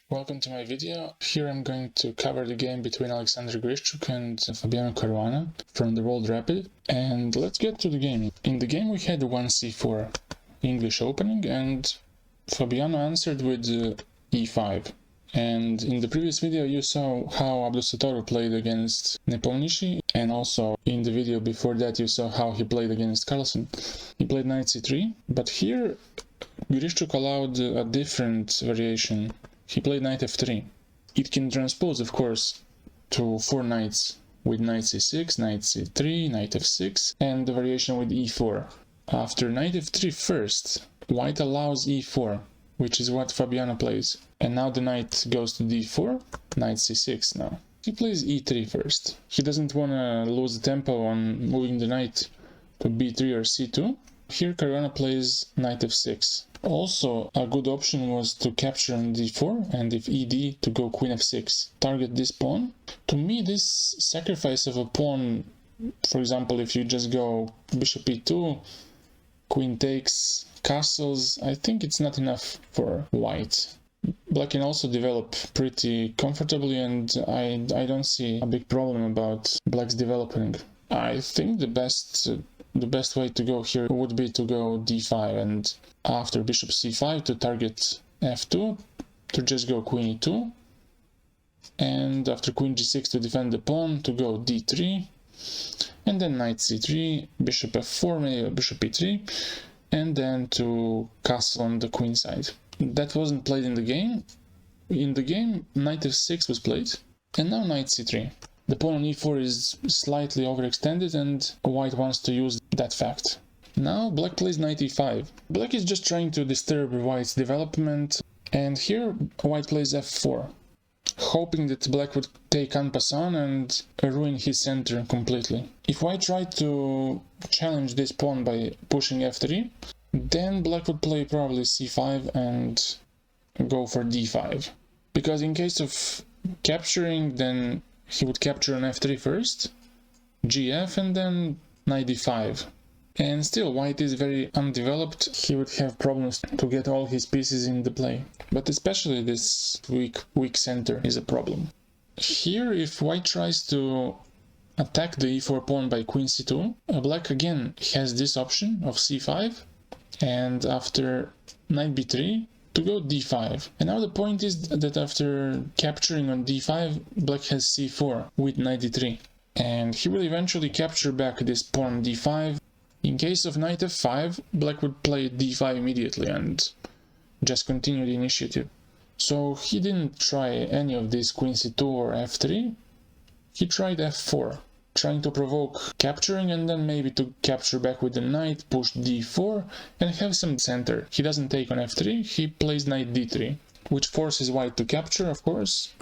Welcome to my video. Here I'm going to cover the game between Alexander Grischuk and Fabiano Caruana from the World Rapid. And let's get to the game. In the game we had 1c4 English opening and Fabiano answered with e5. And in the previous video you saw how Abdusattoru played against Nepomniachtchi, and also in the video before that you saw how he played against Carlsen. He played knight c3, but here Grischuk allowed a different variation. He played knight f3. It can transpose, of course, to 4 knights with knight c6, knight c3, knight f6, and the variation with e4. After knight f3 first, white allows e4, which is what Fabiano plays. And now the knight goes to d4, knight c6 now. He plays e3 first. He doesn't want to lose the tempo on moving the knight to b3 or c2. Here Caruana plays knight f6. Also, a good option was to capture on d4 and if ed to go queen f6. Target this pawn. To me, this sacrifice of a pawn, for example, if you just go bishop e2, queen takes, castles, I think it's not enough for white. Black can also develop pretty comfortably, and I don't see a big problem about black's developing. I think the best way to go here would be to go d5 and after bishop c5 to target f2, to just go queen e2, and after queen g6 to defend the pawn to go d3, and then knight c3, bishop f4, maybe bishop e3, and then to castle on the queen side. That wasn't played in the game. In the game, knight f6 was played, and now knight c3. The pawn on e4 is slightly overextended and white wants to use that fact. Now black plays knight e5. Black is just trying to disturb white's development, and here white plays f4, hoping that black would take en passant and ruin his center completely. If white tried to challenge this pawn by pushing f3, then black would play probably c5 and go for d5. Because in case of capturing, then he would capture on f3 first, gf, and then knight d5. And still, white is very undeveloped. He would have problems to get all his pieces in the play. But especially this weak center is a problem. Here, if white tries to attack the e4 pawn by queen c2, black again has this option of c5, and after knight b3, to go d5. And now the point is that after capturing on d5, black has c4 with knight d3. And he will eventually capture back this pawn d5. In case of knight f5, black would play d5 immediately and just continue the initiative. So he didn't try any of these queen c2 or f3. He tried f4, trying to provoke capturing and then maybe to capture back with the knight, push d4 and have some center. He doesn't take on f3, he plays knight d3, which forces white to capture, of course,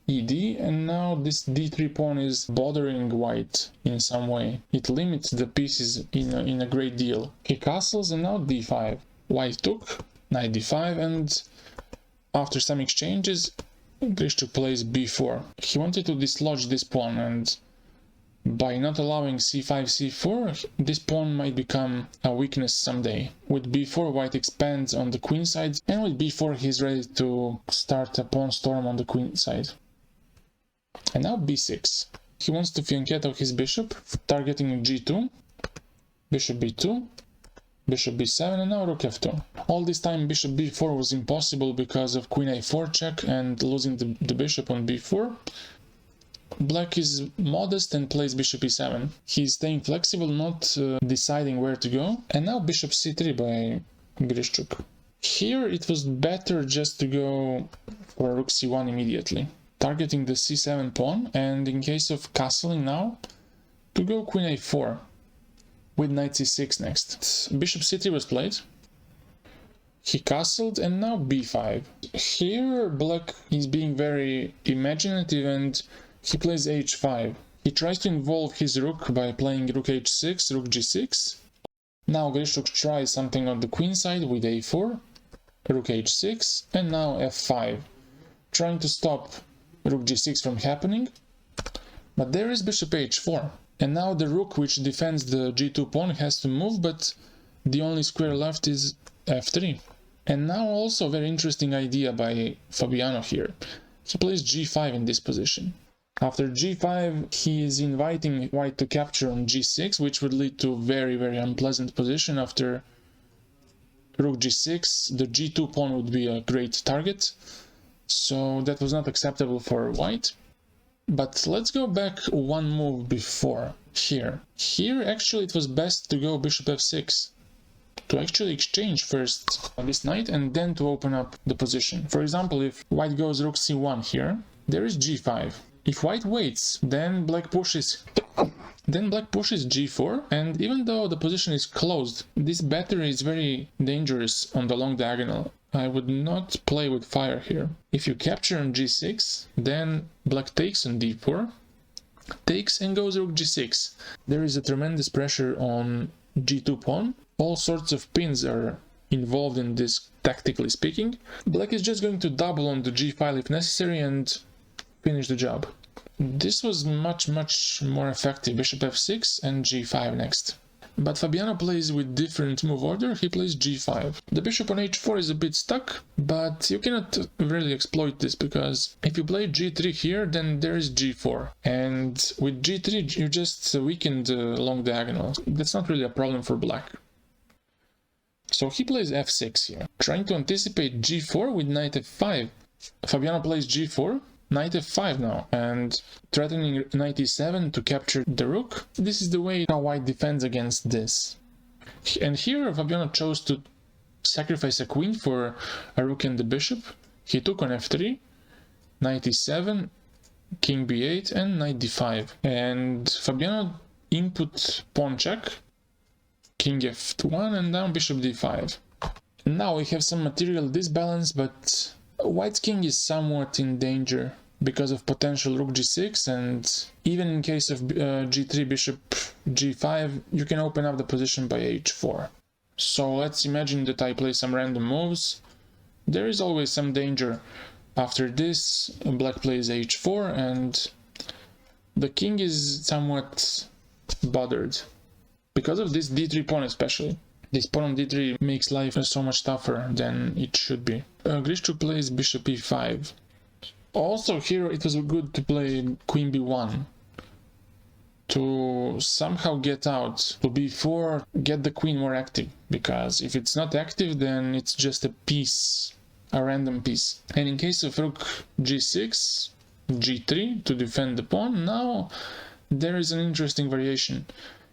ed, and now this d3 pawn is bothering white in some way. It limits the pieces in a great deal. He castles and now d5. White took, knight d5, and after some exchanges, Grischuk plays b4. He wanted to dislodge this pawn, and by not allowing c5, c4, this pawn might become a weakness someday. With b4, white expands on the queen side, and with b4 he's ready to start a pawn storm on the queen side. And now b6. He wants to fianchetto his bishop, targeting g2, bishop b2, bishop b7, and now rook f2. All this time bishop b4 was impossible because of queen a4 check and losing the bishop on b4. Black is modest and plays bishop e7. He's staying flexible, not deciding where to go. And now bishop c3 by Grischuk. Here it was better just to go for rook c1 immediately, targeting the c7 pawn, and in case of castling now, to go queen a4 with knight c6 next. Bishop c3 was played. He castled and now b5. Here black is being very imaginative and he plays h5. He tries to involve his rook by playing rook h6, rook g6. Now Grischuk tries something on the queen side with a4, rook h6, and now f5, trying to stop rook g6 from happening. But there is bishop h4, and now the rook which defends the g2 pawn has to move, but the only square left is f3. And now also very interesting idea by Fabiano here. He plays g5 in this position. After g5, he is inviting white to capture on g6, which would lead to very, very unpleasant position. After rook g6, the g2 pawn would be a great target. So that was not acceptable for white. But let's go back one move before, here. Here actually it was best to go bishop f6, to actually exchange first this knight and then to open up the position. For example, if white goes rook c1 here, there is g5. If white waits, then black pushes g4, and even though the position is closed, this battery is very dangerous on the long diagonal. I would not play with fire here. If you capture on g6, then black takes on d4, takes and goes rook g6. There is a tremendous pressure on g2 pawn. All sorts of pins are involved in this, tactically speaking. Black is just going to double on the g file if necessary and finish the job. This was much more effective. Bishop f6 and g5 next. But Fabiano plays with different move order. He plays g5. The bishop on h4 is a bit stuck, but you cannot really exploit this, because if you play g3 here, then there is g4. And with g3 you just weaken the long diagonal. That's not really a problem for black. So he plays f6 here, trying to anticipate g4 with knight f5. Fabiano plays g4, knight f5 now, and threatening knight e7 to capture the rook. This is the way how white defends against this. And here Fabiano chose to sacrifice a queen for a rook and the bishop. He took on f3, knight e7, king b8 and knight d5. And Fabiano input pawn check, king f1 and down bishop d5. Now we have some material disbalance, but white's king is somewhat in danger because of potential rook g6, and even in case of g3 bishop g5, you can open up the position by h4. So let's imagine that I play some random moves. There is always some danger. After this, black plays h4 and the king is somewhat bothered because of this d3 pawn especially. This pawn on d3 makes life so much tougher than it should be. Grischuk plays bishop e5. Also here it was good to play queen b1 to somehow get out to b4, get the queen more active, because if it's not active then it's just a piece, a random piece. And in case of rook g6, g3 to defend the pawn, now there is an interesting variation.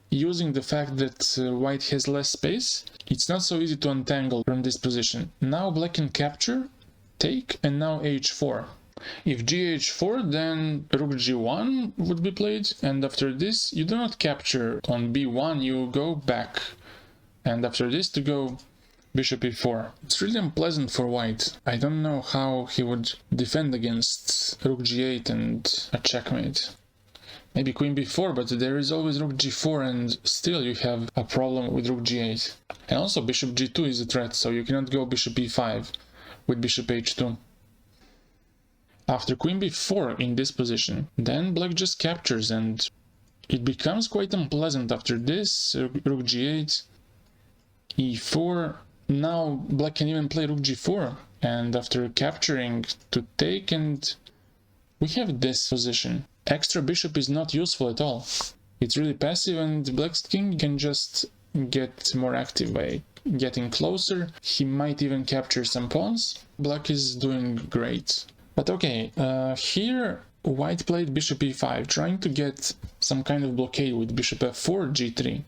Using the fact that white has less space, it's not so easy to untangle from this position. Now black can capture, take, and now h4. If gh4, then rook g1 would be played, and after this you do not capture on b1, you go back, and after this to go bishop e4. It's really unpleasant for white. I don't know how he would defend against rook g8 and a checkmate. Maybe queen b4, but there is always rook g4 and still you have a problem with rook g8. And also bishop g2 is a threat, so you cannot go bishop e5 with bishop h2. After queen b4 in this position, then black just captures and it becomes quite unpleasant. After this, rook g8, e4, now black can even play rook g4, and after capturing to take, and we have this position. Extra bishop is not useful at all. It's really passive and black's king can just get more active by getting closer. He might even capture some pawns. Black is doing great. But okay, here white played bishop e5, trying to get some kind of blockade with bishop f4, g3.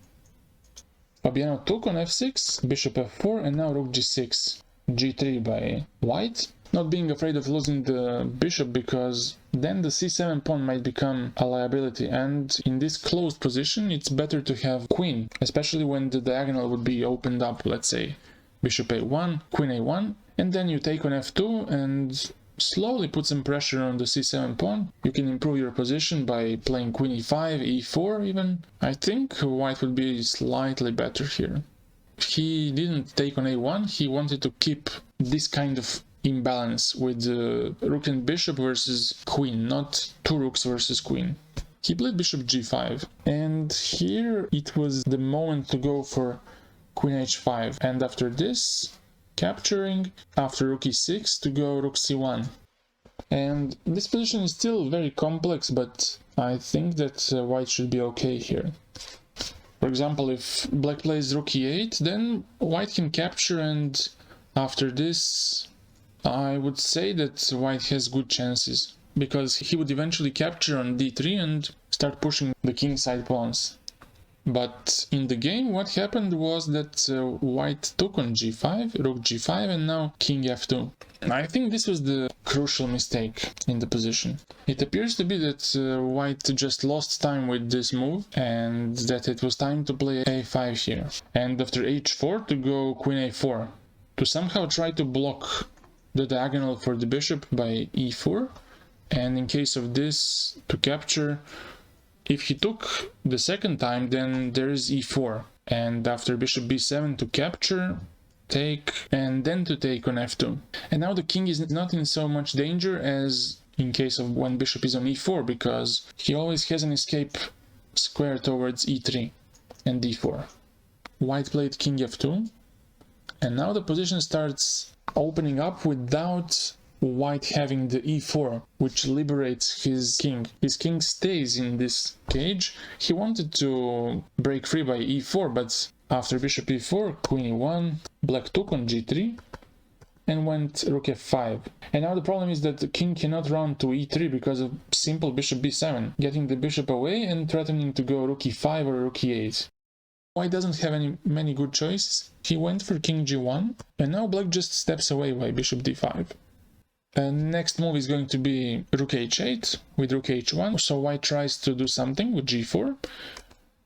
Fabiano took on f6, bishop f4, and now rook g6, g3 by white. Not being afraid of losing the bishop, because then the c7 pawn might become a liability, and in this closed position it's better to have queen, especially when the diagonal would be opened up. Let's say bishop a1, queen a1, and then you take on f2 and slowly put some pressure on the c7 pawn. You can improve your position by playing queen e5, e4 even. I think white would be slightly better here. He didn't take on a1, he wanted to keep this kind of imbalance with rook and bishop versus queen, not two rooks versus queen. He played bishop g5, and here it was the moment to go for queen h5, and after this capturing, after rook e6 to go rook c1. And this position is still very complex, but I think that white should be okay here. For example, if black plays rook e8, then white can capture, and after this I would say that white has good chances, because he would eventually capture on d3 and start pushing the kingside pawns. But in the game what happened was that white took on g5, rook g5, and now king f2. I think this was the crucial mistake in the position. It appears to be that white just lost time with this move, and that it was time to play a5 here. And after h4 to go queen a4, to somehow try to block the diagonal for the bishop by e4, and in case of this, to capture. If he took the second time, then there is e4, and after bishop b7 to capture, take, and then to take on f2. And now the king is not in so much danger as in case of when bishop is on e4, because he always has an escape square towards e3 and d4. White played king f2, and now the position starts opening up without white having the e4, which liberates his king. His king stays in this cage. He wanted to break free by e4, but after bishop e4, queen e1, black took on g3 and went rook f5. And now the problem is that the king cannot run to e3 because of simple bishop b7, getting the bishop away and threatening to go rook e5 or rook e8. White doesn't have many good choices. He went for king g1, and now black just steps away by bishop d5. Next move is going to be rook h8 with rook h1, so white tries to do something with g4,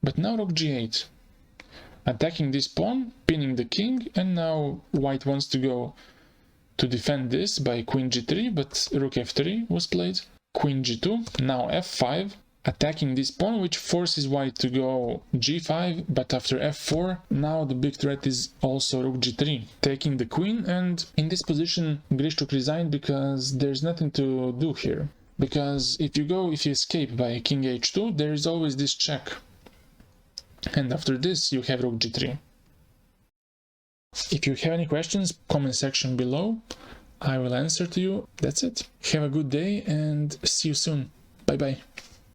but now rook g8, attacking this pawn, pinning the king, and now white wants to go to defend this by queen g3, but rook f3 was played, queen g2, now f5, attacking this pawn, which forces white to go g5, but after f4, now the big threat is also rook g3, taking the queen, and in this position Grischuk resigned because there's nothing to do here. Because if you escape by king h2, there is always this check. And after this you have rook g3. If you have any questions, comment section below. I will answer to you. That's it. Have a good day and see you soon. Bye bye.